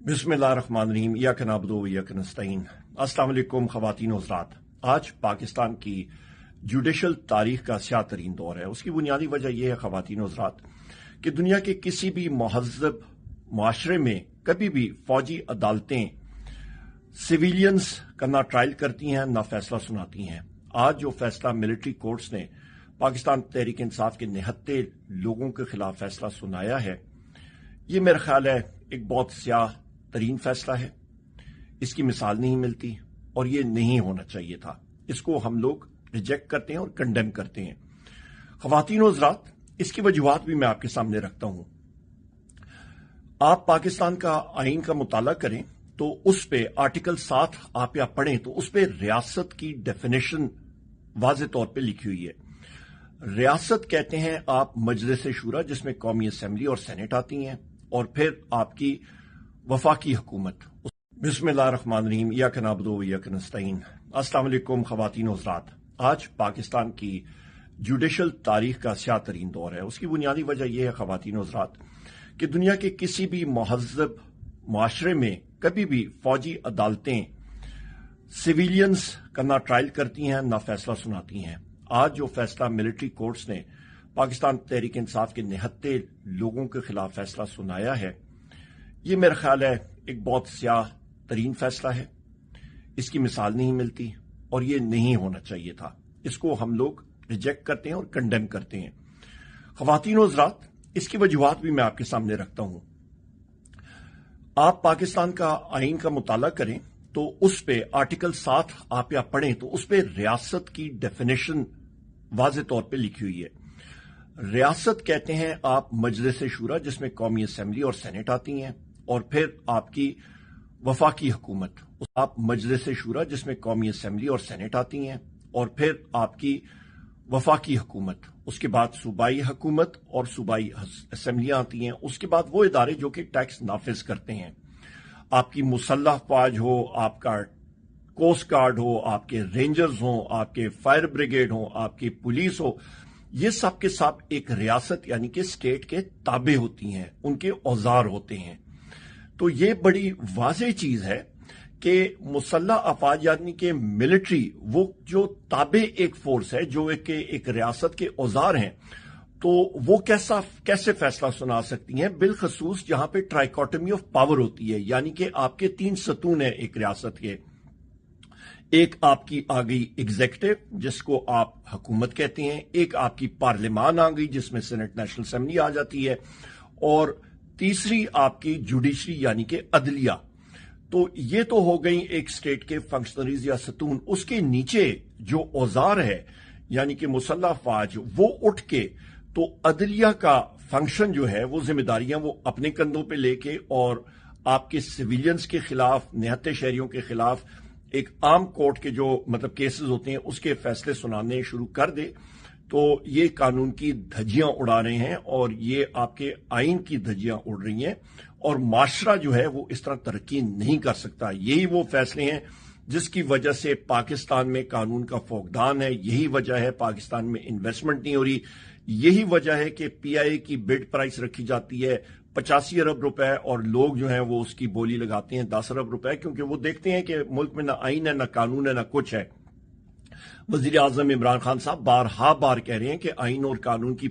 बिस्मिल्लाहिर्रहमानिर्रहीम इय्याक नअबुदु व इय्याक नस्तईन। अस्सलाम वालेकुम ख़वातीन व हज़रात। आज पाकिस्तान की जुडिशल तारीख का स्याह तरीन दौर है। उसकी बुनियादी वजह यह है ख़वातीन व हज़रात कि दुनिया के किसी भी महज़्ज़ब माशरे में कभी भी फौजी अदालतें सिविलियंस का ना ट्रायल करती हैं ना फैसला सुनाती हैं। आज जो फैसला मिलिट्री कोर्ट्स ने पाकिस्तान तहरीक इंसाफ के निहत्ते लोगों के खिलाफ फैसला सुनाया है, ये मेरा ख्याल है एक बहुत स्याह तरीन फैसला है। इसकी मिसाल नहीं मिलती और ये नहीं होना चाहिए था। इसको हम लोग रिजेक्ट करते हैं और कंडेम करते हैं। ख़वातीन व हज़रात, इसकी वजूहात भी मैं आपके सामने रखता हूं। आप पाकिस्तान का आईन का मुताला करें तो उस पे आर्टिकल 7 आप या पढ़ें तो उस पे रियासत की डेफिनेशन वाज़ेह तौर पे लिखी हुई है। रियासत कहते हैं आप मजलिस शूरा जिसमें कौमी असेंबली और सेनेट आती हैं, और फिर आपकी वफाकी हुकूमत। बिस्मिल्लाहिर्रहमानिर्रहीम इय्याक नअबुदु व इय्याक नस्तईन। अस्सलाम वालेकुम ख़वातीन व हज़रात। आज पाकिस्तान की जुडिशल तारीख का स्याह तरीन दौर है। उसकी बुनियादी वजह यह है ख़वातीन व हज़रात कि दुनिया के किसी भी महज़्ज़ब माशरे में कभी भी फौजी अदालतें सिविलियंस का ना ट्रायल करती हैं ना फैसला सुनाती हैं। आज जो फैसला मिलिट्री कोर्ट्स ने पाकिस्तान तहरीक इंसाफ के निहत्ते लोगों के खिलाफ फैसला सुनाया है, ये मेरा ख्याल है एक बहुत स्याह तरीन फैसला है। इसकी मिसाल नहीं मिलती और ये नहीं होना चाहिए था। इसको हम लोग रिजेक्ट करते हैं और कंडेम करते हैं। ख़वातीन व हज़रात, इसकी वजूहात भी मैं आपके सामने रखता हूं। आप पाकिस्तान का आईन का मुताला करें तो उस पे आर्टिकल 7 आप या पढ़ें तो उस पे रियासत की डेफिनेशन वाज़ेह तौर पे लिखी हुई है। रियासत कहते हैं आप मजलिस शूरा जिसमें कौमी असेंबली और सेनेट आती हैं, और फिर आपकी वफाकी हुकूमत। आप मजलिस शूरा जिसमें कौमी असेंबली और सेनेट आती हैं, और फिर आपकी वफाकी हुकूमत। उसके बाद सूबाई हुकूमत और सूबाई असेंबलियां आती हैं। उसके बाद वो इदारे जो कि टैक्स नाफिज करते हैं। आपकी मुसल्लह फौज हो, आपका कोस्ट गार्ड हो, आपके रेंजर्स हो, आपके फायर ब्रिगेड हो, आपकी पुलिस हो, ये सब के सब एक रियासत यानी कि स्टेट के ताबे होती हैं, उनके औजार होते हैं। तो ये बड़ी वाज़ेह चीज है कि मुसल्लह अफवाज यानी कि मिलिट्री, वो जो ताबे एक फोर्स है, जो एक रियासत के औजार हैं, तो वो कैसे फैसला सुना सकती हैं, बिलखसूस जहां पे ट्राइकोटमी ऑफ पावर होती है, यानी कि आपके 3 सतून है एक रियासत के। एक आपकी आ गई एग्जीक्यूटिव जिसको आप हुकूमत कहते हैं, एक आपकी पार्लियामान आ गई जिसमें सेनेट नेशनल असेंबली आ जाती है, और तीसरी आपकी जुडिशरी यानी कि अदलिया। तो ये तो हो गई एक स्टेट के फंक्शनरीज या सतून। उसके नीचे जो औजार है यानी कि मुसल्लह फौज, वो उठ के तो अदलिया का फंक्शन जो है, वो जिम्मेदारियां वो अपने कंधों पे लेके और आपके सिविलियंस के खिलाफ, निहत्ते शहरियों के खिलाफ एक आम कोर्ट के जो केसेस होते हैं उसके फैसले सुनाने शुरू कर दे। तो ये कानून की धज्जियां उड़ा रहे हैं और ये आपके आइन की धज्जियां उड़ रही हैं, और माशरा जो है वो इस तरह तरक्की नहीं कर सकता। यही वो फैसले हैं जिसकी वजह से पाकिस्तान में कानून का फौकदान है। यही वजह है पाकिस्तान में इन्वेस्टमेंट नहीं हो रही। यही वजह है कि पीआईए की बिड प्राइस रखी जाती है 85 अरब रुपए, और लोग जो हैं वो उसकी बोली लगाते हैं 10 अरब रुपए, क्योंकि वो देखते हैं कि मुल्क में ना आइन है, ना कानून है, ना कुछ है। वजीर आजम इमरान खान साहब बार कह रहे हैं कि आइन और कानून की